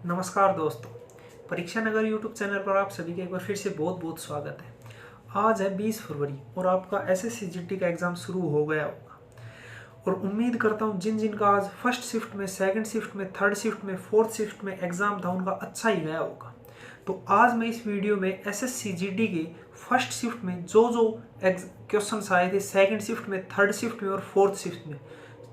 नमस्कार दोस्तों, परीक्षा नगर यूट्यूब चैनल पर आप सभी का एक बार फिर से बहुत बहुत स्वागत है। आज है 20 फरवरी और आपका एसएससी जीडी का एग्ज़ाम शुरू हो गया होगा और उम्मीद करता हूँ जिन जिन का आज फर्स्ट शिफ्ट में, सेकंड शिफ्ट में, थर्ड शिफ्ट में, फोर्थ शिफ्ट में एग्ज़ाम था उनका अच्छा ही गया होगा। तो आज मैं इस वीडियो में एसएससी जीडी के फर्स्ट शिफ्ट में जो जो क्वेश्चन आए थे, सेकेंड शिफ्ट में, थर्ड शिफ्ट में और फोर्थ शिफ्ट में,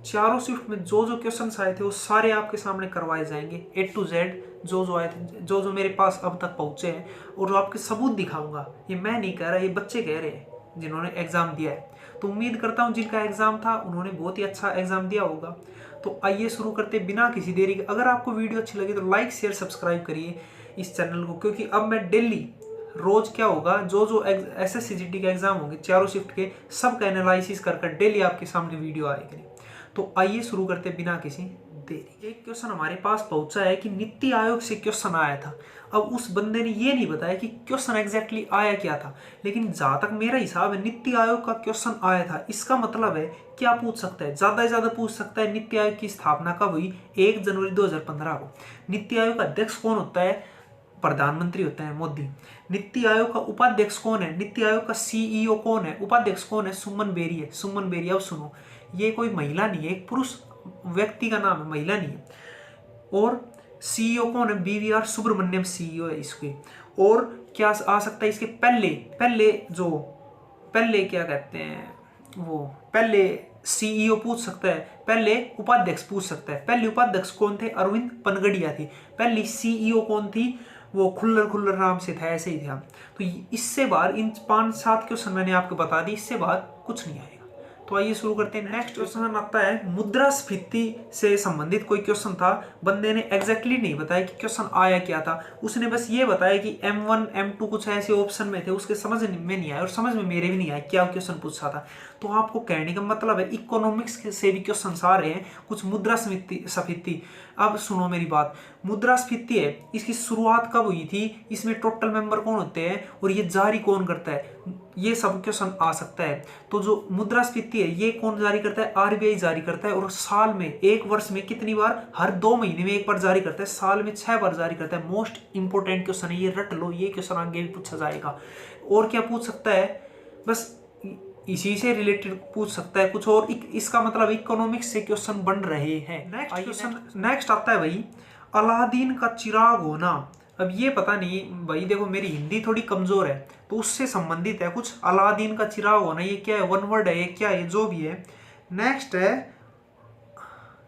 चारों शिफ्ट में जो जो क्वेश्चंस आए थे वो सारे आपके सामने करवाए जाएंगे A to Z, जो जो आए थे, जो जो मेरे पास अब तक पहुंचे हैं और आपके सबूत दिखाऊंगा। ये मैं नहीं कह रहा, ये बच्चे कह रहे हैं जिन्होंने एग्जाम दिया है। तो उम्मीद करता हूँ जिनका एग्जाम था उन्होंने बहुत ही अच्छा एग्जाम दिया होगा। तो आइए शुरू करते बिना किसी देरी के। अगर आपको वीडियो अच्छी लगी तो लाइक शेयर सब्सक्राइब करिए इस चैनल को, क्योंकि अब मैं डेली रोज क्या होगा, जो जो एसएससी जीडी के एग्जाम होंगे चारों शिफ्ट के, सब का एनालिसिस कर डेली आपके सामने वीडियो आएगी। तो आइए शुरू करते बिना किसी देरी। एक क्वेश्चन हमारे पास पहुंचा है कि नीति आयोग से क्वेश्चन आया था। अब उस बंदे ने ये नहीं बताया कि क्वेश्चन एग्जैक्टली आया क्या था, लेकिन जहां तक मेरा हिसाब है नीति आयोग का क्वेश्चन आया था। इसका मतलब है क्या पूछ सकता है, ज्यादा से ज्यादा पूछ सकता है नीति आयोग की स्थापना कब हुई, 1 जनवरी 2015 को। नीति आयोग का अध्यक्ष कौन होता है, प्रधानमंत्री होता है मोदी। नीति आयोग का उपाध्यक्ष कौन है, नीति आयोग का सीईओ कौन है, उपाध्यक्ष कौन है, सुमन बेरी है। सुमन बेरी, अब सुनो, ये कोई महिला नहीं है, एक पुरुष व्यक्ति का नाम है, महिला नहीं है। और सीईओ कौन है, बीवीआर सुब्रमण्यम सीईओ है इसके। और क्या आ सकता है इसके पहले पहले क्या कहते हैं वो, पहले सीईओ पूछ सकता है, पहले उपाध्यक्ष पूछ सकता है। पहले उपाध्यक्ष कौन थे, अरविंद पनगड़िया थी। पहली सीईओ कौन थी, वो खुल्लर नाम से था, ऐसे ही था। तो इससे बाहर इन 5-7 क्वेश्चन मैंने आपको बता दी, इससे बाहर कुछ नहीं आएगा। तो आइए शुरू करते हैं। नेक्स्ट क्वेश्चन आता है मुद्रास्फीति से संबंधित कोई क्वेश्चन था। बंदे ने एग्जैक्टली नहीं बताया कि क्वेश्चन आया क्या था, उसने बस ये बताया कि M1 M2 कुछ ऐसे ऑप्शन में थे, उसके समझ में नहीं आया और समझ में मेरे भी नहीं आया क्या क्वेश्चन पूछा था। तो आपको कहने का मतलब है इकोनॉमिक्स से भी क्वेश्चन आ रहे हैं कुछ मुद्रास्फीति। अब सुनो मेरी बात, मुद्रास्फीति है, इसकी शुरुआत कब हुई थी, इसमें टोटल मेंबर कौन होते हैं और ये जारी कौन करता है, ये सब क्वेश्चन आ सकता है। तो जो मुद्रास्फीति है ये कौन जारी करता है, आरबीआई जारी करता है। और साल में, एक वर्ष में कितनी बार, हर 2 महीने में एक बार जारी करता है, साल में 6 बार जारी करता है। मोस्ट इंपोर्टेंट क्वेश्चन है, ये रट लो, ये क्वेश्चन आगे भी पूछा जाएगा। और क्या पूछ सकता है, बस इसी से रिलेटेड पूछ सकता है कुछ और। इसका मतलब इकोनॉमिक्स से क्वेश्चन बन रहे हैं। नेक्स्ट आता है भाई, अलादीन का चिराग होना। अब ये पता नहीं भाई, देखो मेरी हिंदी थोड़ी कमजोर है तो उससे संबंधित है कुछ। अलादीन का चिराग होना ये क्या है, वन वर्ड है, ये क्या है, जो भी है। नेक्स्ट है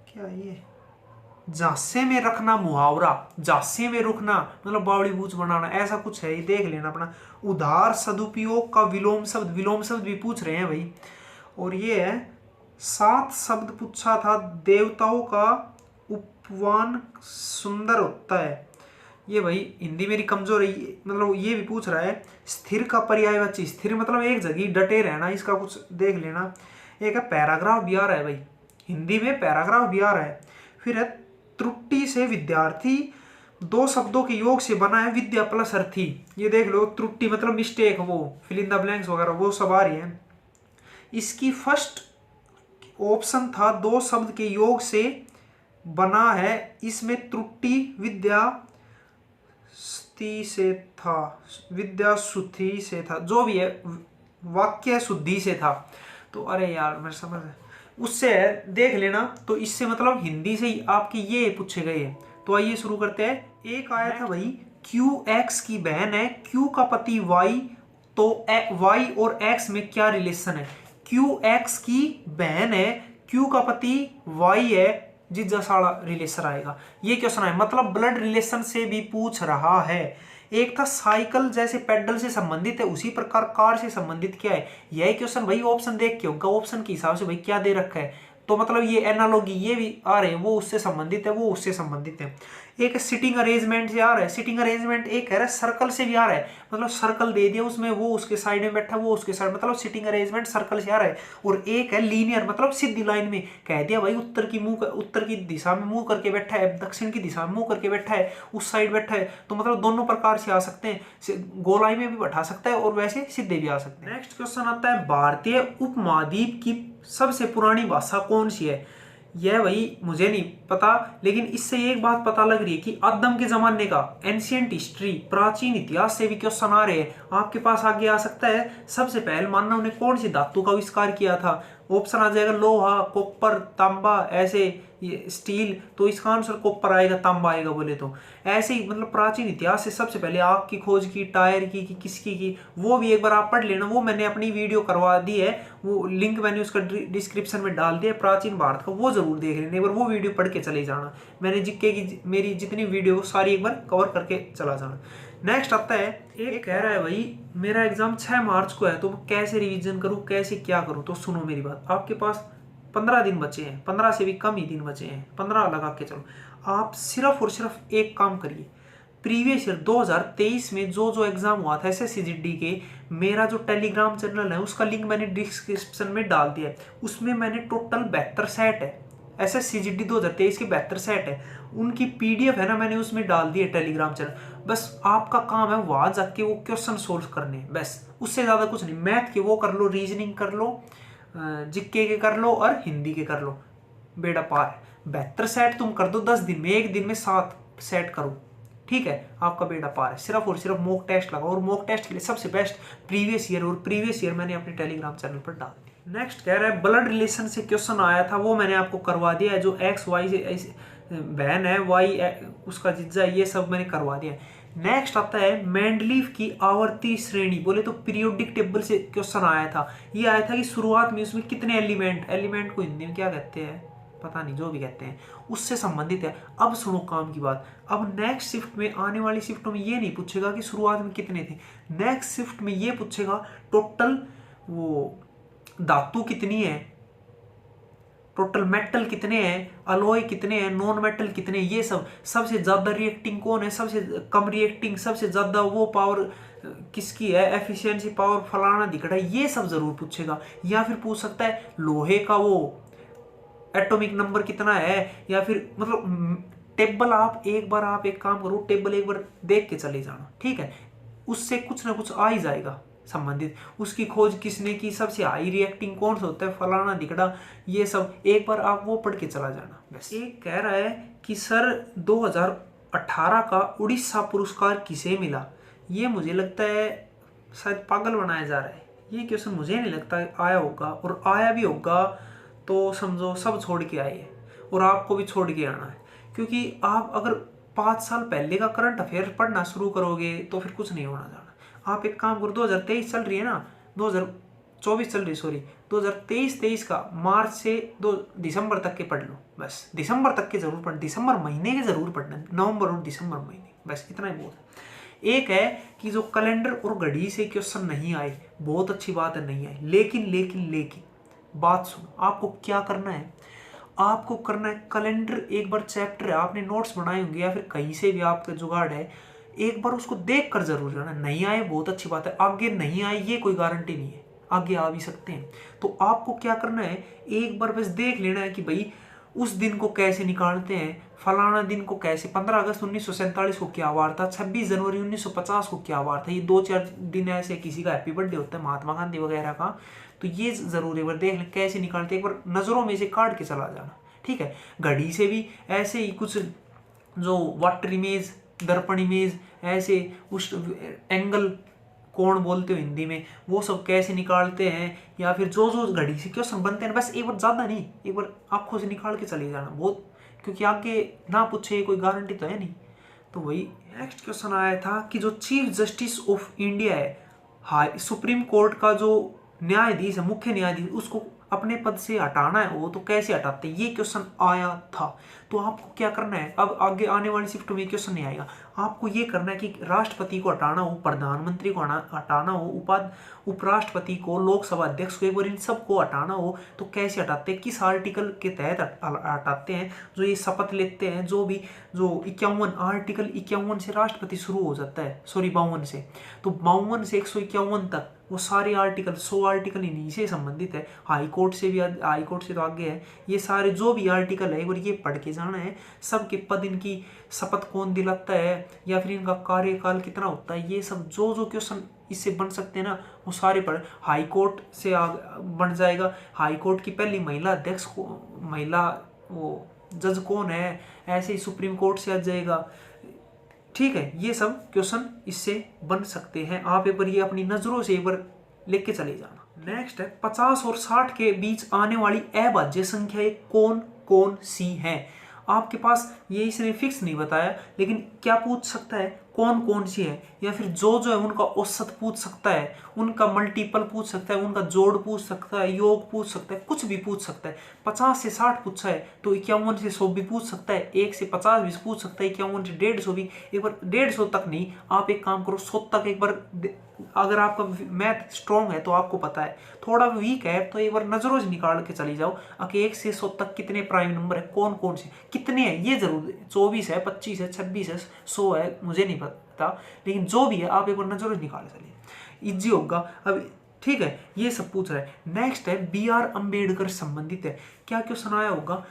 क्या, ये झांसे में रखना मुहावरा, झांसे में रुकना मतलब बावड़ी बूझ बनाना, ऐसा कुछ है, ये देख लेना अपना। उधार सदुपयोग का विलोम शब्द भी पूछ रहे हैं भाई। और ये है 7 शब्द पूछा था, देवताओं का उपवन सुंदर होता है। ये भाई हिंदी मेरी कमजोर है, मतलब ये भी पूछ रहा है। स्थिर का पर्यायवाची, स्थिर मतलब एक जगह डटे रहना, इसका कुछ देख लेना। एक है पैराग्राफ भी आ रहा है भाई, हिंदी में पैराग्राफ भी आ रहा है। फिर है त्रुटि से विद्यार्थी, 2 शब्दों के योग से बना है विद्या प्लस अर्थी। ये देख लो, त्रुटि मतलब मिस्टेक, वो फिल इन द ब्लैंक्स वगैरह वो सब आ रही है। इसकी फर्स्ट ऑप्शन था 2 शब्द के योग से बना है, इसमें त्रुटि विद्या से था, विद्या शुद्धि से था, जो भी है वाक्य शुद्धि से था। तो अरे यार मैं समझ, उससे देख लेना। तो इससे मतलब हिंदी से ही आपके ये पूछे गए हैं। तो आइए शुरू करते हैं। एक आया था भाई, क्यू एक्स की बहन है, क्यू का पति वाई, तो वाई और एक्स में क्या रिलेशन है। क्यू एक्स की बहन है, क्यू का पति वाई है, जीजा साड़ा रिलेशन आएगा। ये क्वेश्चन है, मतलब ब्लड रिलेशन से भी पूछ रहा है। एक था साइकिल जैसे पेडल से संबंधित है, उसी प्रकार कार से संबंधित क्या है। यही क्वेश्चन भाई ऑप्शन देख के होगा, ऑप्शन के हिसाब से भाई क्या दे रखा है। तो मतलब ये एनालॉगी ये भी आ रहे हैं, वो उससे संबंधित है, वो उससे संबंधित है। एक सिटिंग अरेंजमेंट से आ रहा है, सिटिंग अरेंजमेंट एक कह रहा है सर्कल से भी आ रहा है, मतलब सर्कल दे दिया उसमें, वो उसके साइड में बैठा, वो उसके साइड, मतलब सिटिंग अरेंजमेंट सर्कल से आ रहा है। और एक है लीनियर, मतलब सीधी लाइन में कह दिया भाई उत्तर की दिशा में मुंह करके बैठा है, दक्षिण की दिशा में मुंह करके बैठा है, उस साइड बैठा है। तो मतलब दोनों प्रकार से आ सकते हैं, गोलाई में भी बैठा सकता है और वैसे सीधे भी आ सकते हैं। नेक्स्ट क्वेश्चन आता है, भारतीय उपमहाद्वीप की सबसे पुरानी भाषा कौन सी है। यह भाई मुझे नहीं पता, लेकिन इससे एक बात पता लग रही है कि आदम के जमाने का एंशियंट हिस्ट्री, प्राचीन इतिहास से भी क्वेश्चन आ रहे हैं आपके पास। आगे आ सकता है सबसे पहले मानव ने कौन सी धातु का आविष्कार किया था। ऑप्शन आ जाएगा लोहा, कॉपर, तांबा, ऐसे ये स्टील, तो इसका आंसर कॉपर आएगा, तांबा आएगा बोले तो। ऐसे ही मतलब प्राचीन इतिहास से सबसे पहले आग की खोज की, टायर की, किसकी की, वो भी एक बार आप पढ़ लेना। वो मैंने अपनी वीडियो करवा दी है, वो लिंक मैंने उसका डिस्क्रिप्शन में डाल दिया, प्राचीन भारत का, वो जरूर देख लेना एक बार, वो वीडियो पढ़ के चले जाना। मैंने जीके की मेरी जितनी वीडियो सारी एक बार कवर करके चला जाना। नेक्स्ट आता है, एक कह रहा है भाई मेरा एग्जाम 6 मार्च को है, तो कैसे रिवीजन करूं, कैसे क्या करूं। तो सुनो मेरी बात, आपके पास 15 दिन बचे हैं, 15 से भी कम ही दिन बचे हैं, 15 लगा के चलो। आप सिर्फ और सिर्फ एक काम करिए, प्रीवियस ईयर 2023 में जो जो एग्जाम हुआ था SSCGD के, मेरा जो टेलीग्राम चैनल है उसका लिंक मैंने डिस्क्रिप्शन में डाल दिया है। उसमें मैंने टोटल 72 सेट है, SSCGD 2023 के 72 सेट है, उनकी PDF है ना, मैंने उसमें डाल दी है टेलीग्राम चैनल। बस आपका काम है वहां जाके वो क्वेश्चन सोल्व करने, बस उससे ज्यादा कुछ नहीं। मैथ के वो कर लो, रीजनिंग कर लो, जीके के कर लो और हिंदी के कर लो, बेड़ा पार है। 72 सेट तुम कर दो 10 दिन में, एक दिन में 7 सेट करो, ठीक है, आपका बेड़ा पार है। सिर्फ और सिर्फ मॉक टेस्ट लगाओ, और मॉक टेस्ट के लिए सबसे बेस्ट प्रीवियस ईयर, और प्रीवियस ईयर मैंने अपने टेलीग्राम चैनल पर डाल दी। नेक्स्ट कह रहा है ब्लड रिलेशन से क्वेश्चन आया था, वो मैंने आपको करवा दिया है। जो XY से बहन है, Y उसका जिज्जा, ये सब मैंने करवा दिया है। नेक्स्ट आता है मेंडलीव की आवर्ती श्रेणी, बोले तो पीरियोडिक टेबल से क्वेश्चन आया था। ये आया था कि शुरुआत में उसमें कितने एलिमेंट को हिंदी में क्या कहते हैं पता नहीं, जो भी कहते हैं, उससे संबंधित है। अब सुनो काम की बात, अब नेक्स्ट शिफ्ट में, आने वाली शिफ्टों में ये नहीं पूछेगा कि शुरुआत में कितने थे, नेक्स्ट शिफ्ट में ये पूछेगा टोटल वो धातु कितनी है, टोटल मेटल कितने हैं, अलॉय कितने हैं, नॉन मेटल कितने, ये सब, सबसे ज्यादा रिएक्टिंग कौन है, सबसे कम रिएक्टिंग, सबसे ज्यादा वो पावर किसकी है, एफिशिएंसी पावर फलाना दिखड़ा, ये सब जरूर पूछेगा। या फिर पूछ सकता है लोहे का वो एटॉमिक नंबर कितना है, या फिर मतलब टेबल आप एक काम करो, टेबल एक बार देख के चले जाना, ठीक है, उससे कुछ ना कुछ आ ही जाएगा संबंधित। उसकी खोज किसने की, सबसे हाई रिएक्टिंग कौन सा होता है, फलाना दिखड़ा, ये सब एक बार आप वो पढ़ के चला जाना बस। एक कह रहा है कि सर 2018 का उड़ीसा पुरस्कार किसे मिला। ये मुझे लगता है शायद पागल बनाया जा रहा है, ये क्वेश्चन मुझे नहीं लगता आया होगा, और आया भी होगा तो समझो सब छोड़ के आए, और आपको भी छोड़ के आना है। क्योंकि आप अगर 5 साल पहले का करंट अफेयर पढ़ना शुरू करोगे तो फिर कुछ नहीं होना जाना। आप एक काम करो, 2023 चल रही है ना, 2024 चल रही, सॉरी 2023 का मार्च से 2 दिसंबर तक के पढ़ लो, बस दिसंबर तक के जरूर पढ़, दिसंबर महीने के जरूर पढ़ना, नवंबर और दिसंबर महीने, बस इतना ही बहुत है। एक है कि जो कैलेंडर और घड़ी से क्वेश्चन नहीं आए, बहुत अच्छी बात है नहीं आए, लेकिन बात सुनो, आपको क्या करना है, आपको करना है कैलेंडर, एक बार चैप्टर है, आपने नोट्स बनाए होंगे या फिर कहीं से भी आपका जुगाड़ है, एक बार उसको देख कर जरूर जाना। नहीं आए बहुत अच्छी बात है, आगे नहीं आए ये कोई गारंटी नहीं है, आगे आ भी सकते हैं। तो आपको क्या करना है, एक बार बस देख लेना है कि भाई उस दिन को कैसे निकालते हैं, फलाना दिन को कैसे, 15 अगस्त 1947 को क्या वार था, 26 जनवरी 1950 को क्या वार था, ये 2-4 दिन ऐसे किसी का हैप्पी बर्थडे होता है, महात्मा गांधी वगैरह का, तो ये जरूर एक बार देख लें कैसे निकालते, एक बार नजरों में से काट के चला जाना, ठीक है। घड़ी से भी ऐसे ही कुछ जो वाटर इमेज, दर्पण इमेज, ऐसे उस एंगल कोण बोलते हो हिंदी में, वो सब कैसे निकालते हैं, या फिर जो घड़ी से क्वेश्चन बनते हैं, बस एक बार ज्यादा नहीं, एक बार आंखों से निकाल के चले जाना बहुत, क्योंकि आगे ना पूछे कोई गारंटी तो है नहीं। तो वही नेक्स्ट क्वेश्चन आया था कि जो चीफ जस्टिस ऑफ इंडिया है, हाई सुप्रीम कोर्ट का जो न्यायाधीश है, मुख्य न्यायाधीश, उसको अपने पद से हटाना है, वो तो कैसे हटाते हैं, ये क्वेश्चन आया था। तो आपको क्या करना है, अब आगे आने वाली शिफ्ट में क्वेश्चन नहीं आएगा, आपको ये करना है कि राष्ट्रपति को हटाना हो, प्रधानमंत्री को हटाना हो, उपराष्ट्रपति को, लोकसभा अध्यक्ष को, एक बार इन सबको हटाना हो तो कैसे हटाते हैं, किस आर्टिकल के तहत हटाते हैं। जो ये शपथ लेते हैं, जो 51 आर्टिकल 51 से राष्ट्रपति शुरू हो जाता है, सॉरी 52 से, तो 52 से 151 तक वो सारे आर्टिकल, 100 आर्टिकल इन्हीं से संबंधित है। हाई कोर्ट से भी, हाई कोर्ट से तो आगे है, ये सारे जो भी आर्टिकल है, और ये पढ़ के जाना है। सबके पद, इनकी शपथ कौन दिलाता है, या फिर इनका कार्यकाल कितना होता है, ये सब जो क्वेश्चन इससे बन सकते हैं ना, वो सारे पढ़। हाई कोर्ट से बन जाएगा, हाई कोर्ट की पहली महिला अध्यक्ष को, महिला वो जज कौन है, ऐसे ही सुप्रीम कोर्ट से आ जाएगा। ठीक है, ये सब क्वेश्चन इससे बन सकते हैं। आप एक बार ये अपनी नजरों से एक बार लेके चले जाना। नेक्स्ट है 50 और 60 के बीच आने वाली अभाज्य संख्याएं कौन कौन सी हैं। आपके पास ये इसने फिक्स नहीं बताया, लेकिन क्या पूछ सकता है, कौन कौन सी है, या फिर जो है उनका औसत पूछ सकता है, उनका मल्टीपल पूछ सकता है, उनका जोड़ पूछ सकता है, योग पूछ सकता है, कुछ भी पूछ सकता है। 50 से 60 पूछा है तो 51 से 100 भी पूछ सकता है, 1 से 50 भी पूछ सकता है, 51 से 150 भी। एक बार 150 तक नहीं, आप एक काम करो 100 तक एक बार। अगर आपका मैथ स्ट्रॉन्ग है तो आपको पता है, थोड़ा वीक है तो एक बार नजरों से निकाल के चली जाओ कि 1 से 100 तक कितने प्राइम नंबर है, कौन कौन से कितने हैं, ये जरूर 24 है, 25 है, 26 है, 100 है, मुझे नहीं पता, लेकिन जो भी है आप एक बार नजरों से निकाल चलिए, इजी होगा। अब ठीक है, ये सब पूछ रहा है। नेक्स्ट है BR अम्बेडकर संबंधित है, क्या क्वेश्चन आया होगा,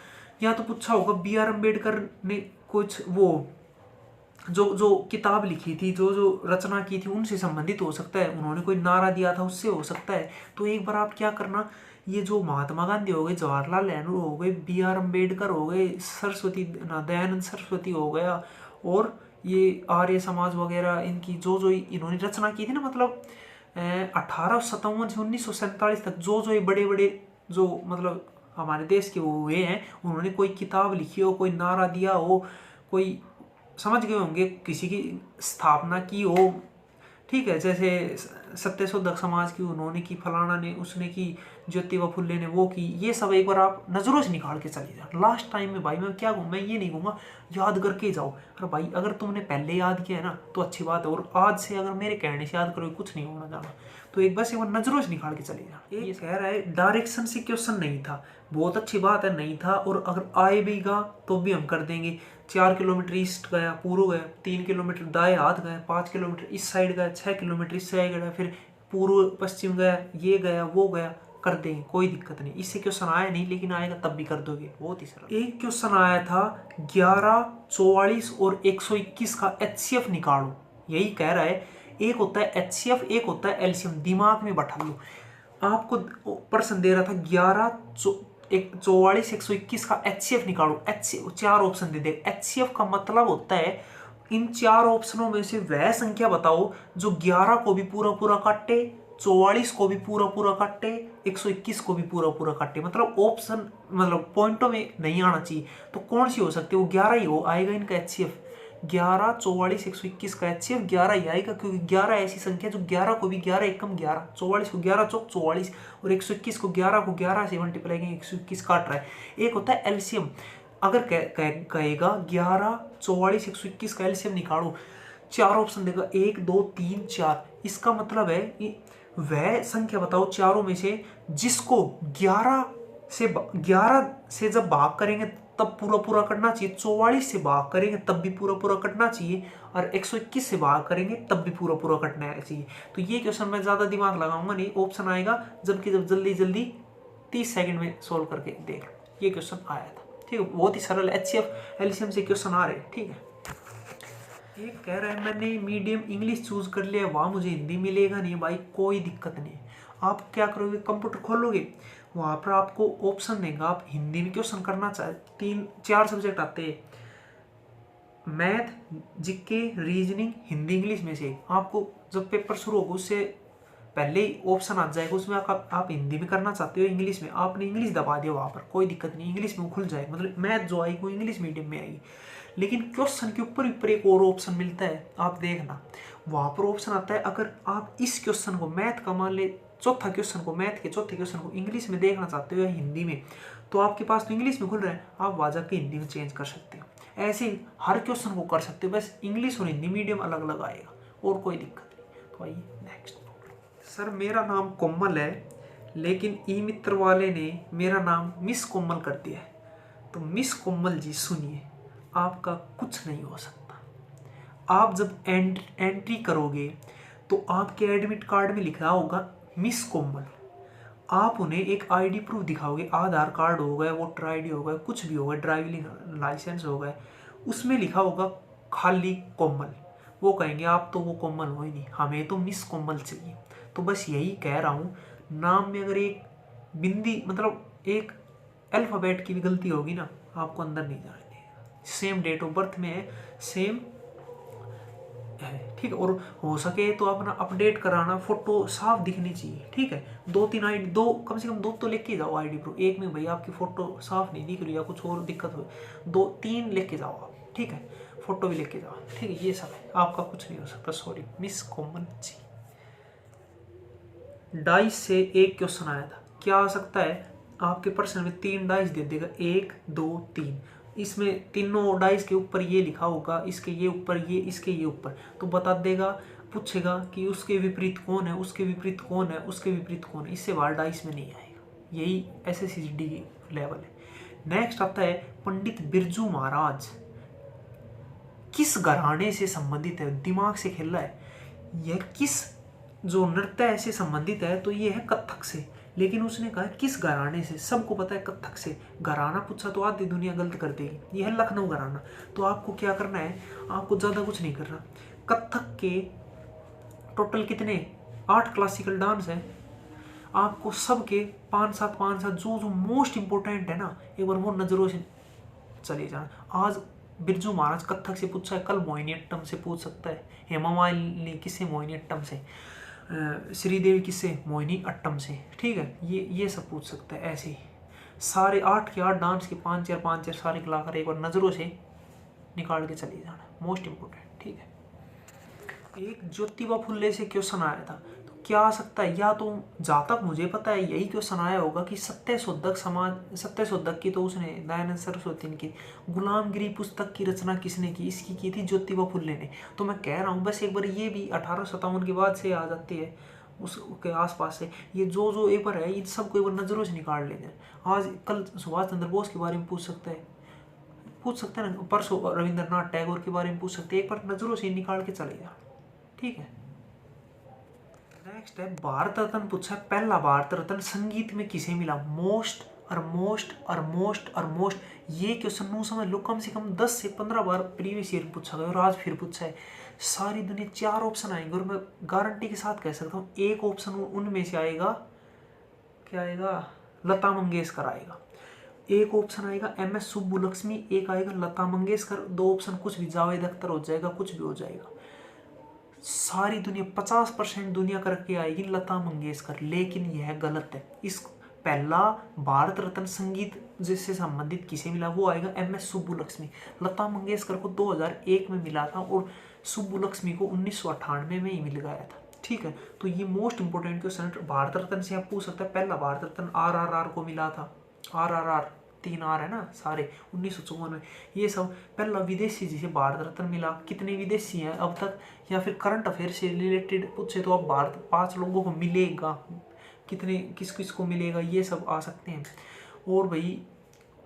या तो पूछा होगा BR अम्बेडकर ने कुछ वो जो किताब लिखी थी, जो रचना की थी, उनसे संबंधित हो सकता है, उन्होंने कोई नारा दिया था उससे हो सकता है। तो एक बार आप क्या करना, ये जो महात्मा गांधी हो गए, जवाहरलाल नेहरू हो गए, BR अम्बेडकर हो गए, सरस्वती दयानंद सरस्वती हो गया, और ये आर्य समाज वगैरह, इनकी जो इन्होंने रचना की थी ना, मतलब 1857 से 1947 तक जो ये बड़े बड़े जो मतलब हमारे देश के वो हुए हैं, उन्होंने कोई किताब लिखी हो, कोई नारा दिया हो, कोई समझ गए होंगे, किसी की स्थापना की हो। ठीक है, जैसे सत्यशोधक समाज की उन्होंने की, फलाना ने उसने की, ज्योतिबा फुल्ले ने वो की, ये सब एक बार आप नजरों से निकाल के चले जाओ। लास्ट टाइम में भाई मैं क्या कहूँ, मैं ये नहीं कहूँगा याद करके जाओ। अरे भाई अगर तुमने पहले याद किया है ना तो अच्छी बात है, और आज से अगर मेरे कहने से याद करोगे कुछ नहीं होना जाना, तो एक बस एक बार नजरों से निकाल के चले जाओ। ये कह रहा है डायरेक्शन से क्वेश्चन नहीं था, बहुत अच्छी बात है, नहीं था, और अगर आए भी गा तो भी हम कर देंगे। 4 किलोमीटर ईस्ट गया, पूर्व गया, 3 किलोमीटर दाएं हाथ गया, 5 किलोमीटर इस साइड गया, 6 किलोमीटर इस साइड गया, फिर पूर्व पश्चिम गया, ये गया वो गया, कर देंगे, कोई दिक्कत नहीं। इससे क्वेश्चन आया नहीं, लेकिन आएगा तब भी कर दोगे, बहुत ही सरल। एक क्वेश्चन आया था 11, 44 और 121 का HCF निकालो, यही कह रहा है। एक होता है HCF, एक होता है एलसीएम, दिमाग में बैठा लो। आपको प्रश्न दे रहा था 11, 44, 121 का HCF निकालो, HCF 4 ऑप्शन दे दे। HCF का मतलब होता है इन 4 ऑप्शनों में से वह संख्या बताओ जो 11 को भी पूरा पूरा काटे, 44 को भी पूरा पूरा काटे, 121 को भी पूरा पूरा काटे। मतलब ऑप्शन मतलब पॉइंटों में नहीं आना चाहिए, तो कौन सी हो सकती है, वो 11 ही हो आएगा इनका HCF। 11, 44, 121 का HCF 11 ही आएगा, क्योंकि 11 ऐसी संख्या जो 11 को भी 11 एकम 11, 44 को 11 चौक 44, और 121 को 11 से मल्टीप्लाई करेंगे, 121 काट रहा है। एक होता है एलसीएम, अगर कहेगा 11, 44, 121 का एलसीएम निकालो, 4 ऑप्शन देगा, 1, 2, 3, 4। इसका मतलब है वह संख्या बताओ चारों में से जिसको 11 से जब भाग करेंगे तब पूरा पूरा करना चाहिए, 44 से भाग करेंगे तब भी पूरा पूरा कटना चाहिए, और 121 से भाग करेंगे तब भी पूरा पूरा कटना चाहिए। तो ये क्वेश्चन मैं ज्यादा दिमाग लगाऊंगा नहीं, ऑप्शन आएगा जब जल्दी जल्दी 30 सेकंड में सोल्व करके देख लो। ये क्वेश्चन आया था, ठीक है, बहुत ही सरल। HCF एलसीएम से क्वेश्चन आ रहे हैं, ठीक है। एक कह रहा है मैंने मीडियम इंग्लिश चूज कर लिया, वहां मुझे हिंदी मिलेगा नहीं। भाई कोई दिक्कत नहीं, आप क्या करोगे, कंप्यूटर खोलोगे, वहां पर आपको ऑप्शन देगा, आप हिंदी में क्वेश्चन करना चाहे, 3-4 सब्जेक्ट आते हैं, math, GK, reasoning, Hindi, English में से आपको जब पेपर शुरू होगा उससे पहले ही ऑप्शन आ जाएगा, उसमें आप हिंदी में करना चाहते हो, इंग्लिश में, आपने इंग्लिश दबा दिया वहां पर, कोई दिक्कत नहीं, इंग्लिश में खुल जाएगा। मतलब मैथ जो आएगी वो इंग्लिश मीडियम में आएगी, लेकिन क्वेश्चन के ऊपर एक और ऑप्शन मिलता है, आप देखना वहां पर ऑप्शन आता है, अगर आप इस क्वेश्चन को मैथ का मान ले चौथा क्वेश्चन को, मैथ के चौथे क्वेश्चन को इंग्लिश में देखना चाहते हो या हिंदी में, तो आपके पास तो इंग्लिश में खुल रहा है, आप वहां जाके हिंदी में चेंज कर सकते हो। ऐसे ही हर क्वेश्चन को कर सकते हो, बस इंग्लिश और हिंदी मीडियम अलग अलग आएगा, और कोई दिक्कत नहीं। तो आइए नेक्स्ट। सर मेरा नाम कोमल है, लेकिन ई मित्र वाले ने मेरा नाम मिस कोमल कर दिया है, तो मिस कोमल जी सुनिए, आपका कुछ नहीं हो सकता। आप जब एंट्री करोगे तो आपके एडमिट कार्ड में लिखा होगा मिस कोमल, आप उन्हें एक आईडी प्रूफ दिखाओगे, आधार कार्ड हो गया, वोटर आईडी हो गया, कुछ भी होगा, ड्राइविंग लाइसेंस हो गया, उसमें लिखा होगा खाली कोमल, वो कहेंगे आप तो वो कोमल हो ही नहीं, हमें तो मिस कोमल चाहिए। तो बस यही कह रहा हूँ, नाम में अगर एक बिंदी मतलब एक अल्फाबेट की भी गलती होगी ना आपको अंदर नहीं जाने देगा। सेम डेट ऑफ बर्थ में है, सेम है, ठीक है। और हो सके तो अपना अपडेट कराना, फोटो साफ दिखनी चाहिए, ठीक है। 2-3 आईडी, दो कम से कम 2 तो लेके जाओ आईडी प्रूफ। एक में भाई आपकी फोटो साफ नहीं दिख रही या कुछ और दिक्कत हो, 2-3 लेके जाओ आप, ठीक है। फोटो भी लेके जाओ, ठीक है। ये सब है, आपका कुछ नहीं हो सकता। सॉरी मिस कॉमन जी। डाइस से एक क्वेश्चन आया था, क्या आ सकता है? आपके प्रश्न में 3 डाइस दे देगा, 1 2 3। इसमें तीनों डाइस के ऊपर ये लिखा होगा, इसके ये ऊपर ये, इसके ये ऊपर, तो बता देगा, पूछेगा कि उसके विपरीत कौन है, उसके विपरीत कौन है, उसके विपरीत कौन है। इससे बाहर डाइस में नहीं आएगा। यही SSCD लेवल है। नेक्स्ट आता है पंडित बिरजू महाराज किस घराने से संबंधित है? दिमाग से खेल रहा है। यह किस जो नृत्य है से संबंधित है, तो ये है कथक से। लेकिन उसने कहा किस घराने से? सबको पता है कथक से। घराना पूछा तो आधी दुनिया गलत कर देगी। यह है लखनऊ घराना। तो आपको क्या करना है, आपको ज़्यादा कुछ नहीं करना। कथक के टोटल कितने 8 क्लासिकल डांस है। आपको सबके 5-7 जो जो मोस्ट इंपॉर्टेंट है ना, एक बार वो नज़रों से चले जाना। आज बिरजू महाराज कथक से पूछा है, कल मोहिनीअट्टम से पूछ सकता है। हेमा मालिनी किससे? मोहिनीअट्टम से। श्रीदेवी किससे? मोहिनी अट्टम से, ठीक है। ये सब पूछ सकता है। ऐसे ही सारे 8 के 8 डांस के 5 सारे कलाकार एक बार नज़रों से निकाल के चले जाना, मोस्ट इम्पोर्टेंट, ठीक है। एक ज्योतिबा फुल्ले से क्वेश्चन आया था, तो क्या आ सकता है? या तो जहाँ तक मुझे पता है यही क्वेश्चन आया होगा कि सत्यशोधक समाज, सत्यशोधक की तो उसने दयानंद सरस्वती ने की। गुलामगिरी पुस्तक की रचना किसने की? इसकी की थी ज्योतिबा फुल्ले ने। तो मैं कह रहा हूँ बस एक बार ये भी 1857 के बाद से आ जाती है, उसके आसपास से। ये जो एक बार है, इन सबको एक बार नज़रों से निकाल लेना। आज कल सुभाष चंद्र बोस के बारे में पूछ सकते हैं ना, परसों रविंद्रनाथ टैगोर के बारे में पूछ सकते हैं। एक बार नज़रों से निकाल के चले जा, ठीक है। नेक्स्ट है भारत रत्न पूछा है। पहला भारत रत्न संगीत में किसे मिला? मोस्ट और मोस्ट। ये क्वेश्चन नो समझ लो, कम से कम 10 से 15 बार प्रीवियस ईयर पूछा गया और आज फिर पूछा है। सारी दुनिया 4 ऑप्शन आएंगे और मैं गारंटी के साथ कह सकता हूँ एक ऑप्शन उनमें से आएगा। क्या आएगा? लता मंगेशकर आएगा। एक ऑप्शन आएगा MS सुब्बुलक्ष्मी, एक आएगा लता मंगेशकर, 2 ऑप्शन कुछ भी जावेद अख्तर हो जाएगा, कुछ भी हो जाएगा। सारी दुनिया 50% दुनिया करके आएगी लता मंगेशकर, लेकिन यह गलत है। इस पहला भारत रत्न संगीत जिससे संबंधित किसे मिला? वो आएगा MS सुब्बुलक्ष्मी। लता मंगेशकर को 2001 में मिला था और सुब्बुलक्ष्मी को 1998 में ही मिल गया था, ठीक है। तो ये most important question Bharat Ratna से आप पूछ सकते हैं। पहला भारत रत्न RRR को मिला था। RRR 3 R है ना सारे, 1954 में। ये सब पहला विदेशी जिसे भारत रत्न मिला। कितने विदेशी हैं अब तक? या फिर करंट अफेयर से रिलेटेड पूछे तो अब भारत 5 लोगों को मिलेगा, कितने किस किस को मिलेगा, ये सब आ सकते हैं। और भाई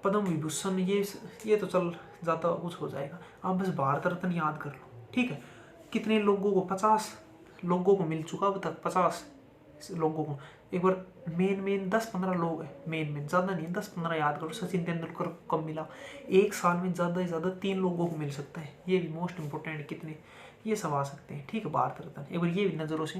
पद्म विभूषण ये तो चल ज़्यादा कुछ हो जाएगा। आप बस भारत रत्न याद कर लो, ठीक है। कितने लोगों को? 50 लोगों को मिल चुका अब तक, 50 लोगों को। एक बार मेन 10-15 लोग हैं, मेन ज़्यादा नहीं है, 10-15 याद करो। सचिन तेंदुलकर को कब मिला? एक साल में ज़्यादा से ज़्यादा 3 लोगों को मिल सकता है। ये भी मोस्ट इंपोर्टेंट, कितने ये सब आ सकते हैं, ठीक है। भारत रत्न एक बार ये भी नज़रों से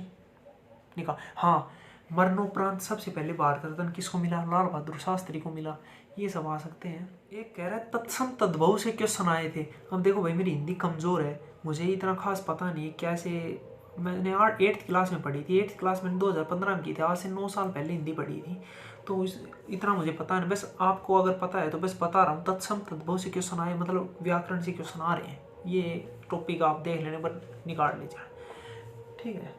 निकाल। हाँ, मरणोपरांत सबसे पहले भारत रत्न किसको मिला? लाल बहादुर शास्त्री को मिला। ये सब आ सकते हैं। एक कह रहा है तत्सम तद्भव से क्वेश्चन आए थे। अब देखो भाई मेरी हिंदी कमज़ोर है, मुझे इतना खास पता नहीं कैसे। मैंने 8th क्लास में पढ़ी थी, 8th क्लास मैंने 2015 में की थी, आज से 9 साल पहले हिंदी पढ़ी थी। तो इतना मुझे पता नहीं, बस आपको अगर पता है तो बस बता रहा हूँ। तत्सम तद्भव से क्वेश्चन आए मतलब व्याकरण से क्वेश्चन आ रहे हैं। ये टॉपिक आप देख लेने पर निकाल लीजिए, ठीक है।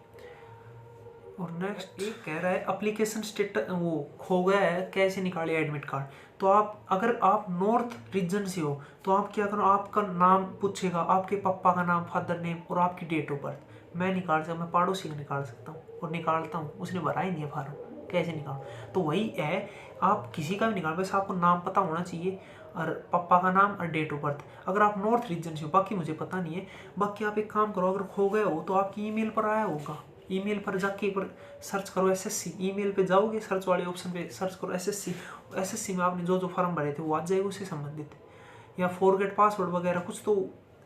और नेक्स्ट एक कह रहा है एप्लीकेशन स्टेटस वो खो गया है, कैसे निकाले एडमिट कार्ड? तो आप अगर आप नॉर्थ रीजन से हो तो आप क्या करो, आपका नाम पूछेगा, आपके पापा का नाम, फादर नेम और आपकी डेट ऑफ बर्थ। मैं निकाल सकता, मैं पड़ोसी का निकाल सकता हूँ और निकालता हूँ। उसने भरा ही नहीं है फार्म, कैसे निकालो? तो वही है, आप किसी का भी निकाल, बस आपको नाम पता होना चाहिए और पापा का नाम और डेट ऑफ बर्थ। अगर आप नॉर्थ रीजन से हो, बाकी मुझे पता नहीं है। बाकी आप एक काम करो, अगर खो गए हो तो आपकी ईमेल पर आया होगा, ईमेल पर जाके एक बार सर्च करो SSC। ईमेल पे जाओगे, सर्च वाले ऑप्शन पे सर्च करो SSC में आपने जो जो फॉर्म भरे थे वो आ जाएगा उससे संबंधित। या फॉरगेट पासवर्ड वगैरह कुछ तो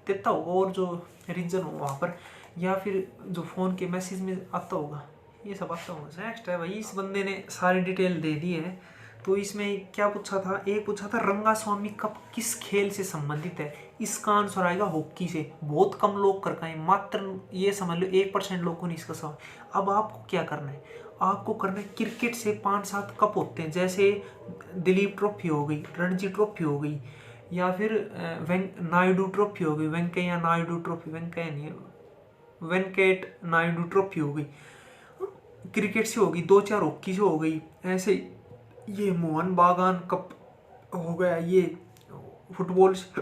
देता होगा, और जो रीजन हो वहाँ पर, या फिर जो फ़ोन के मैसेज में आता होगा, ये सब आता होगा। नेक्स्ट है भाई, इस बंदे ने सारी डिटेल दे दी है तो इसमें क्या पूछा था, एक पूछा था रंगास्वामी कप किस खेल से संबंधित है। इसका आंसर आएगा हॉकी से। बहुत कम लोग कर पाए, मात्र ये समझ लो 1% लोगों ने इसका सवाल। अब आपको क्या करना है, आपको करना है क्रिकेट से 5-7 कप होते हैं, जैसे दिलीप ट्रॉफी हो गई, रणजी ट्रॉफी हो गई, या फिर नायडू ट्रॉफी हो गई, वेंकैया नायडू ट्रॉफी, वेंकैया नहीं, वेंकट नायडू ट्रॉफी हो गई, क्रिकेट से होगी, 2-4 हॉकी से हो गई, ऐसे ये मोहन बागान कप हो गया, ये फुटबॉल से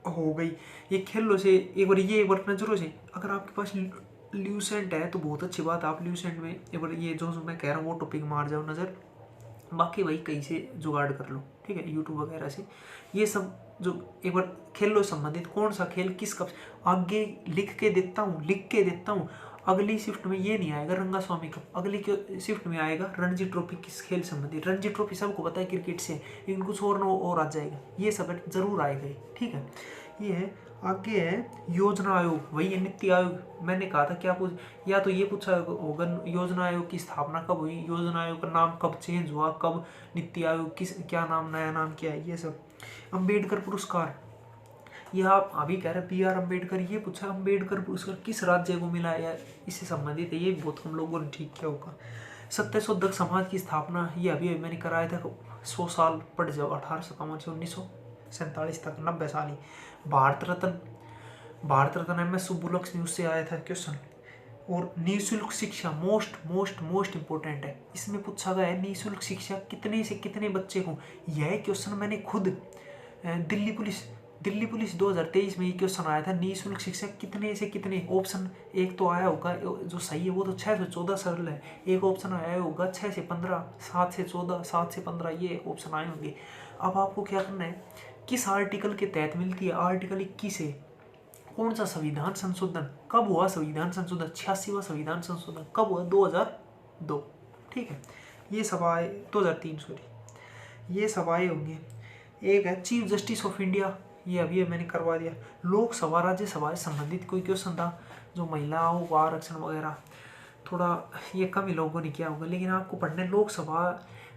हो गई, ये खेलों से एक बार, ये एक बार नजरों से। अगर आपके पास ल्यूसेंट है तो बहुत अच्छी बात, आप ल्यूसेंट में एक बार ये जो मैं कह रहा हूँ वो टॉपिक मार जाओ नज़र, बाकी भाई कहीं से जुगाड़ कर लो, ठीक है, यूट्यूब वगैरह से। ये सब जो एक बार खेलों संबंधित कौन सा खेल किस कप, आगे लिख के देता हूँ। अगली शिफ्ट में ये नहीं आएगा रंगास्वामी कप, अगली शिफ्ट में आएगा रणजी ट्रॉफी किस खेल संबंधित। रणजी ट्रॉफी सबको पता है क्रिकेट से, लेकिन कुछ और आ जाएगा, ये सब जरूर आएगा, ठीक है। ये है, आगे है योजना आयोग, वही है नीति आयोग। मैंने कहा था क्या पूछ, या तो ये पूछा होगा योजना आयोग की स्थापना कब हुई, योजना आयोग का नाम कब चेंज हुआ, कब नीति आयोग किस, क्या नाम, नया नाम क्या है, ये सब। अंबेडकर पुरस्कार, यह आप अभी कह रहे BR अम्बेडकर, ये पूछा अम्बेडकर पुरस्कार किस राज्य को मिला है, इससे संबंधित है, ये बहुत हम लोगों ने ठीक किया होगा। सत्यशोधक समाज की स्थापना, ये अभी मैंने कराया था, 100 साल पढ़ जाओ, 1857 से 1947 तक, 90 साल ही। भारत रत्न MS सुब्बुलक्ष्मी, उससे आया था क्वेश्चन। और निःशुल्क शिक्षा मोस्ट इंपॉर्टेंट है, इसमें पूछा गया है निःशुल्क शिक्षा कितने से कितने बच्चे को। यह क्वेश्चन मैंने खुद दिल्ली पुलिस 2023 में ये क्वेश्चन आया था, निःशुल्क शिक्षा कितने से कितने। ऑप्शन एक तो आया होगा जो सही है वो तो 6 से 14 सरल है, एक ऑप्शन आया होगा 6 से 15, 7 से 14, 7 से 15, ये ऑप्शन आए होंगे। अब आपको क्या करना है, किस आर्टिकल के तहत मिलती है, आर्टिकल 21 है। कौन सा संविधान संशोधन कब हुआ, संविधान संशोधन 86वां संविधान संशोधन कब हुआ, 2002, ठीक है। ये सब आए 2003, सॉरी, ये सब आए होंगे। एक है चीफ जस्टिस ऑफ इंडिया, ये अभी मैंने करवा दिया। लोकसभा राज्यसभा से संबंधित कोई क्वेश्चन था, जो महिलाओं को आरक्षण वगैरह, थोड़ा ये कम ही लोगों ने किया होगा, लेकिन आपको पढ़ने लोकसभा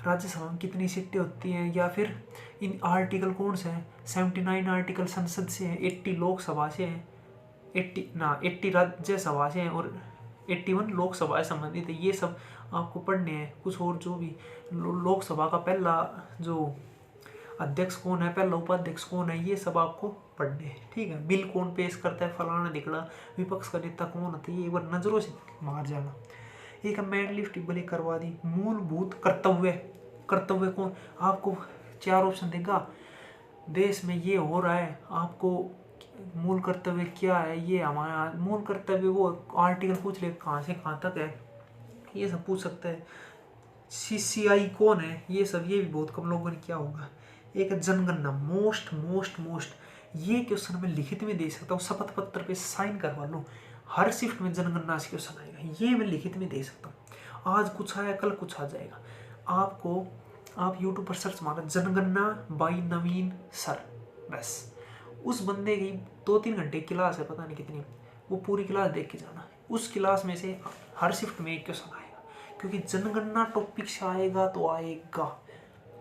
राज्यसभा में कितनी सीटें होती हैं, या फिर इन आर्टिकल कौन से हैं। 79 आर्टिकल संसद से है, 80 लोकसभा से है, 80 राज्यसभा से हैं, और 81 लोकसभा से संबंधित है। ये सब आपको पढ़ने हैं। कुछ और जो भी लोकसभा का पहला जो अध्यक्ष कौन है, पहला उपाध्यक्ष कौन है, ये सब आपको पढ़ने हैं, ठीक है। बिल कौन पेश करता है, फलाना दिखड़ा, विपक्ष का नेता कौन होता है, ये एक बार नजरों से मार जाना। एक मैनलिफ्ट टिब्बल करवा दी। मूलभूत कर्तव्य कौन, आपको 4 ऑप्शन देगा, देश में ये हो रहा है, आपको मूल कर्तव्य क्या है, ये हमारा मूल कर्तव्य, वो आर्टिकल पूछ ले कहाँ से कहाँ तक है, ये सब पूछ सकता है। CCI कौन है, ये सब, ये भी बहुत कम लोगों ने क्या होगा। एक जनगणना, मोस्ट ये क्वेश्चन मैं लिखित में दे सकता हूँ, शपथ पत्र पे साइन करवा लो, हर शिफ्ट में जनगणना से क्वेश्चन आएगा, ये मैं लिखित में दे सकता हूँ। आज कुछ आया, कल कुछ आ जाएगा। आप यूट्यूब पर सर्च मारो जनगणना बाई नवीन सर, बस उस बंदे की 2-3 घंटे क्लास है, पता नहीं कितनी, वो पूरी क्लास देख के जाना है। उस क्लास में से हर शिफ्ट में एक क्वेश्चन आएगा, क्योंकि जनगणना टॉपिक से आएगा तो आएगा,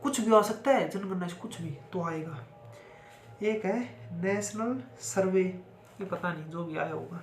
कुछ भी आ सकता है, जनगणना से कुछ भी तो आएगा। एक है नेशनल सर्वे, ये पता नहीं जो भी आया होगा।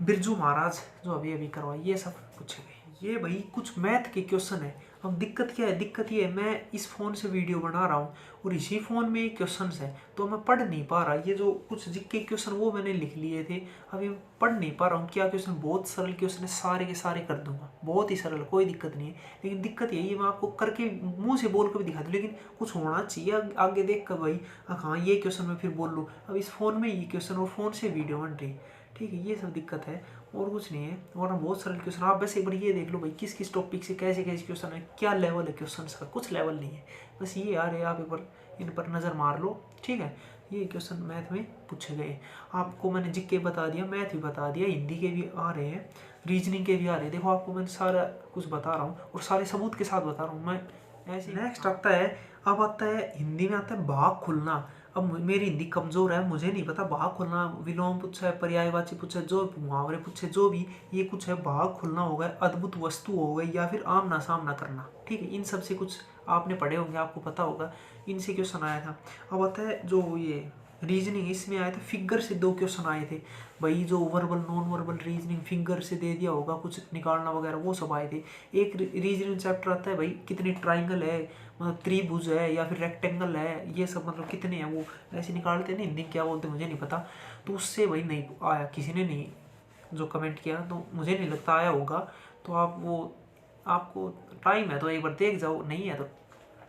बिरजू महाराज जो अभी करवाई, ये सब पूछे गए। ये भाई कुछ मैथ के क्वेश्चन है। अब दिक्कत क्या है, दिक्कत ये है मैं इस फ़ोन से वीडियो बना रहा हूँ और इसी फ़ोन में क्वेश्चन है, तो मैं पढ़ नहीं पा रहा। ये जो कुछ जिक्के क्वेश्चन वो मैंने लिख लिए थे, अभी मैं पढ़ नहीं पा रहा हूँ क्या क्वेश्चन। बहुत सरल क्वेश्चन है, सारे के सारे कर दूंगा, बहुत ही सरल, कोई दिक्कत नहीं है। लेकिन दिक्कत यही है, मैं आपको करके मुँह से बोल कर भी दिखा दूँ, लेकिन कुछ होना चाहिए आगे देख कर भाई, हाँ ये क्वेश्चन मैं फिर बोल लूँ। अब इस फ़ोन में ये क्वेश्चन और फ़ोन से वीडियो बन रही, ठीक है, ये सब दिक्कत है और कुछ नहीं है। और बहुत सरल क्वेश्चन, आप बस एक बार ये देख लो भाई किस किस टॉपिक से कैसे कैसे क्वेश्चन है, क्या लेवल है क्वेश्चन का, कुछ लेवल नहीं है, बस ये आ रहे हैं, आप एक बार इन पर नज़र मार लो, ठीक है। ये क्वेश्चन मैथ में पूछे गए, आपको मैंने जीके बता दिया, मैथ भी बता दिया, हिंदी के भी आ रहे हैं, रीजनिंग के भी आ रहे हैं। देखो आपको मैं सारा कुछ बता रहा हूँ और सारे सबूत के साथ बता रहा हूँ मैं ऐसे। नेक्स्ट आता है, अब आता है हिंदी में आता है भाग खुलना। अब मेरी हिंदी कमजोर है, मुझे नहीं पता भाग खुलना, विलोम पूछा है, पर्यायवाची पूछा है, जो मुहावरे पूछे, जो भी ये कुछ है, भाग खुलना होगा, अद्भुत वस्तु हो गई, या फिर आमना सामना करना, ठीक है। इन सब से कुछ आपने पढ़े होंगे, आपको पता होगा, इनसे क्वेश्चन आया था। अब आता है जो ये रीजनिंग, इसमें आया था फिगर से 2 क्वेश्चन आए थे भाई, जो verbal non verbal reasoning figure से दे दिया होगा कुछ निकालना वगैरह, वो सब आए थे। एक रीजनिंग चैप्टर आता है भाई, कितने ट्राइंगल है, मतलब त्रिभुज है या फिर रेक्टेंगल है, ये सब मतलब कितने हैं, वो ऐसे निकालते हैं ना, हिंदी क्या बोलते हैं मुझे नहीं पता। तो उससे भाई नहीं आया, किसी ने नहीं जो कमेंट किया, तो मुझे नहीं लगता आया होगा। तो आप वो, आपको टाइम है तो एक बार देख जाओ, नहीं है तो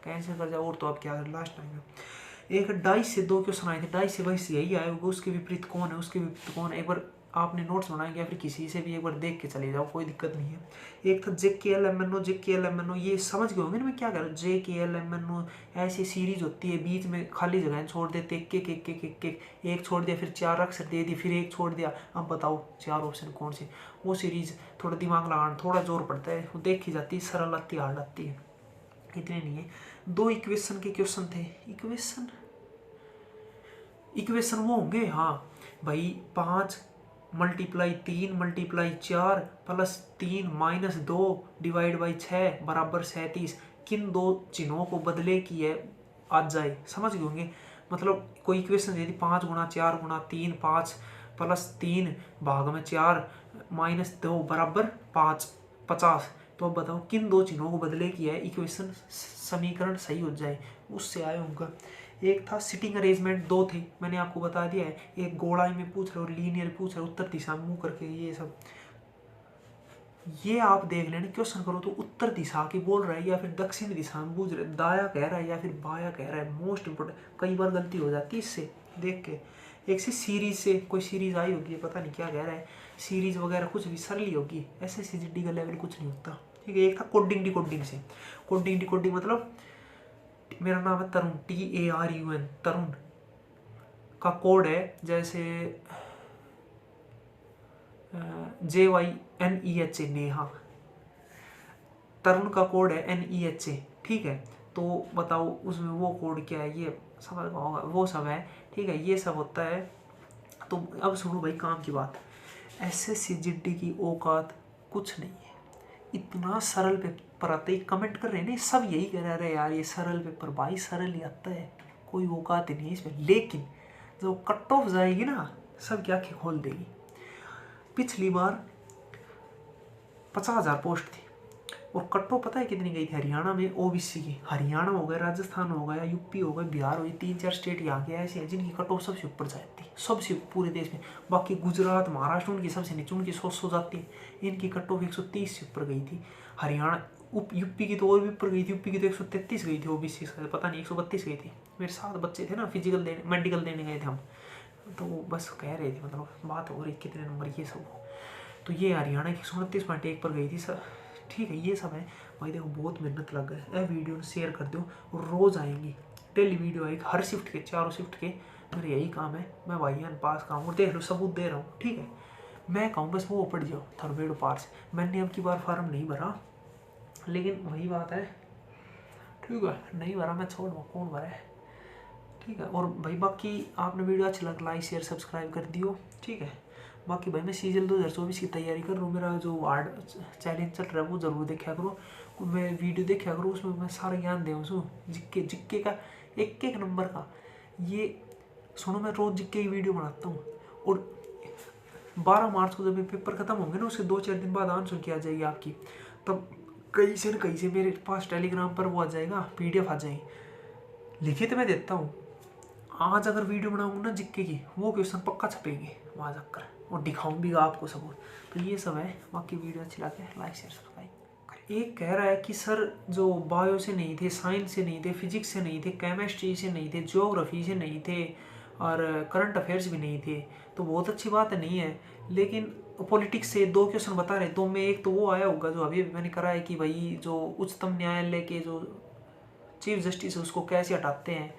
कैंसिल कर जाओ, और तो आप क्या लास्ट टाइम है। एक डाइस से 2 क्वेश्चन आए थे, डाइस से वैसे यही आया होगा, उसके विपरीत कौन है, उसके विपरीत कौन है, एक बार आपने नोट्स बनाएंगे या फिर किसी से भी एक बार देख के चले जाओ, कोई दिक्कत नहीं है। एक था JKLMNO, JKLMNO, ये समझ गए होंगे ना मैं क्या कह रहा हूँ। JKLMNO ऐसी सीरीज होती है, बीच में खाली जगह छोड़ देते, एक छोड़ दिया, फिर 4 अक्षर दे दी, फिर एक छोड़ दिया, अब बताओ 4 ऑप्शन कौन से। वो सीरीज थोड़ा दिमाग लगाना, थोड़ा जोर पड़ता है, वो देखी जाती है, सरल आती है, हार्ड आती है, इतने नहीं है। 2 इक्वेशन के क्वेश्चन थे, इक्वेशन वो होंगे, हाँ भाई, 5 multiply 3 multiply 4 plus 3 minus 2 divide by 6 बराबर 37, किन 2 चिन्हों को बदले की है आ जाए, समझ गए होंगे। मतलब कोई इक्वेशन दे दी, 5 गुणा 4 गुणा 3, 5 प्लस 3 भाग में 4 माइनस 2 बराबर 5, 50। तो अब बताओ किन 2 चिन्हों को बदले की है इक्वेशन समीकरण सही हो जाए, उससे आया होगा। एक था सिटिंग अरेंजमेंट, 2 थे, मैंने आपको बता दिया है, एक गोलाई में पूछ रहे और लीनियर पूछ रहे, उत्तर दिशा में मुंह करके, ये सब ये आप देख लेना, क्वेश्चन करो तो उत्तर दिशा की बोल रहा है या फिर दक्षिण दिशा में पूछ रहे, दाया कह रहा है या फिर बाया कह रहा है, मोस्ट इंपोर्टेंट, कई बार गलती हो जाती है इससे देख के। एक से सीरीज से कोई सीरीज आई होगी, पता नहीं क्या कह रहा है, सीरीज वगैरह कुछ भी सरली होगी, SSCGD का लेवल कुछ नहीं होता, ठीक है। एक था कोडिंग डिकोडिंग से, कोडिंग डिकोडिंग मतलब मेरा नाम है तरुण, TARUN, तरुण का कोड है जैसे JYNEHA, नेहा, तरुण का कोड है NEHA, ठीक है। तो बताओ उसमें वो कोड क्या है, ये समझ होगा, वो सब है, ठीक है, ये सब होता है। तो अब सुनो भाई काम की बात, SSCGD की औकात कुछ नहीं है, इतना सरल पेपर आता है, कमेंट कर रहे हैं ना सब यही कह रहे यार ये सरल पेपर, भाई सरल ही आता है, कोई औकात नहीं है इसमें। लेकिन जो कट ऑफ जाएगी ना, सब की आंखें खोल देगी। पिछली बार 50,000 पोस्ट थी और कट ऑफ पता है कितनी गई थी हरियाणा में, OBC की, हरियाणा हो गया, राजस्थान हो गया, UP हो गया, बिहार हो गई, 3-4 स्टेट यहाँ के ऐसे हैं जिनकी कट ऑफ सबसे ऊपर जाती है, सबसे पूरे देश में। बाकी गुजरात महाराष्ट्र उनकी सबसे नीचे, उनकी 100 जाती है, इनकी कट ऑफ 130 से ऊपर गई थी। हरियाणा UP की तो और भी ऊपर गई थी, UP की तो 133 गई थी, OBC पता नहीं 132 गई थी। मेरे 7 बच्चे थे ना, फिजिकल देने मेडिकल देने गए थे हम, तो वो बस कह रहे थे, मतलब बात हो रही कितने नंबर ये सब। तो ये हरियाणा की 29.1 पर गई थी सर, ठीक है। ये सब है भाई, देखो बहुत मेहनत लग गई है, वीडियो शेयर कर दो, रोज़ आएंगी, डेली वीडियो आएगी, हर शिफ्ट के, 4 शिफ्ट के, मेरा यही काम है। मैं भाईयान पास का हूँ, और देख लो सबूत दे रहा हूँ, ठीक है। मैं कहूँ बस वो पढ़ जाओ थर्ड पार से, मैंने अब की बार फार्म नहीं भरा, लेकिन वही बात है, ठीक है, नहीं भरा मैं छोड़ दूँ, कौन भरा है, ठीक है। और भाई बाकी आपने वीडियो अच्छा लगा लाइक शेयर सब्सक्राइब कर दियो, ठीक है। बाकी भाई मैं सीजन 2024 की तैयारी कर रहा हूँ, मेरा जो हार्ड चैलेंज चल रहा है वो ज़रूर देखा करो, मैं वीडियो देखा करो, उसमें मैं सारा ज्ञान दे उसमें, जिक्के का एक नंबर का। ये सुनो, मैं रोज़ जिक्के की वीडियो बनाता हूँ, और 12 मार्च को जब ये पेपर खत्म होंगे ना, उसके 2-4 दिन बाद आंसर की आ जाएगी आपकी, तब कहीं से न कहीं से मेरे पास टेलीग्राम पर वो आ जाएगा, PDF आ जाएगी, लिखित मैं देता हूँ। आज अगर वीडियो बनाऊंगा ना जिक्के की, वो क्वेश्चन पक्का छपेंगे वहाँ जाकर, और दिखाऊं भी आपको सबूत। तो ये सब है, बाकी वीडियो अच्छी लगे लाइक शेयर सब्सक्राइब करें। एक कह रहा है कि सर जो बायो से नहीं थे, साइंस से नहीं थे, फिजिक्स से नहीं थे, केमिस्ट्री से नहीं थे, ज्योग्राफी से नहीं थे, और करंट अफेयर्स भी नहीं थे, तो बहुत अच्छी बात नहीं है। लेकिन पॉलिटिक्स से 2 क्वेश्चन बता रहे, 2 में एक तो वो आया होगा जो अभी मैंने करा है कि भाई जो उच्चतम न्यायालय के जो चीफ जस्टिस है उसको कैसे हटाते हैं,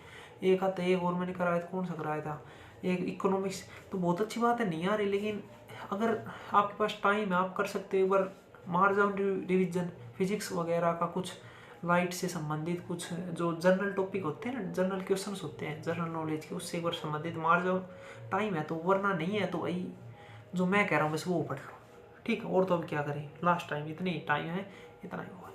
एक आता एक और मैंने कराया था, कौन सा कराया था, एक इकोनॉमिक्स। तो बहुत अच्छी बात है, नहीं आ रही, लेकिन अगर आपके पास टाइम है आप कर सकते हो, एक बार मार जाओ रिविजन, फिजिक्स वगैरह का कुछ लाइट से संबंधित कुछ जो जनरल टॉपिक होते हैं ना, जनरल क्वेश्चंस होते हैं जनरल नॉलेज के, उससे एक बार संबंधित मार जाओ, टाइम है तो, वरना नहीं है तो भाई जो मैं कह रहा हूँ बस वो पढ़ लो, ठीक है। और तो अब क्या करें, लास्ट टाइम, इतनी टाइम है, इतना ही होगा।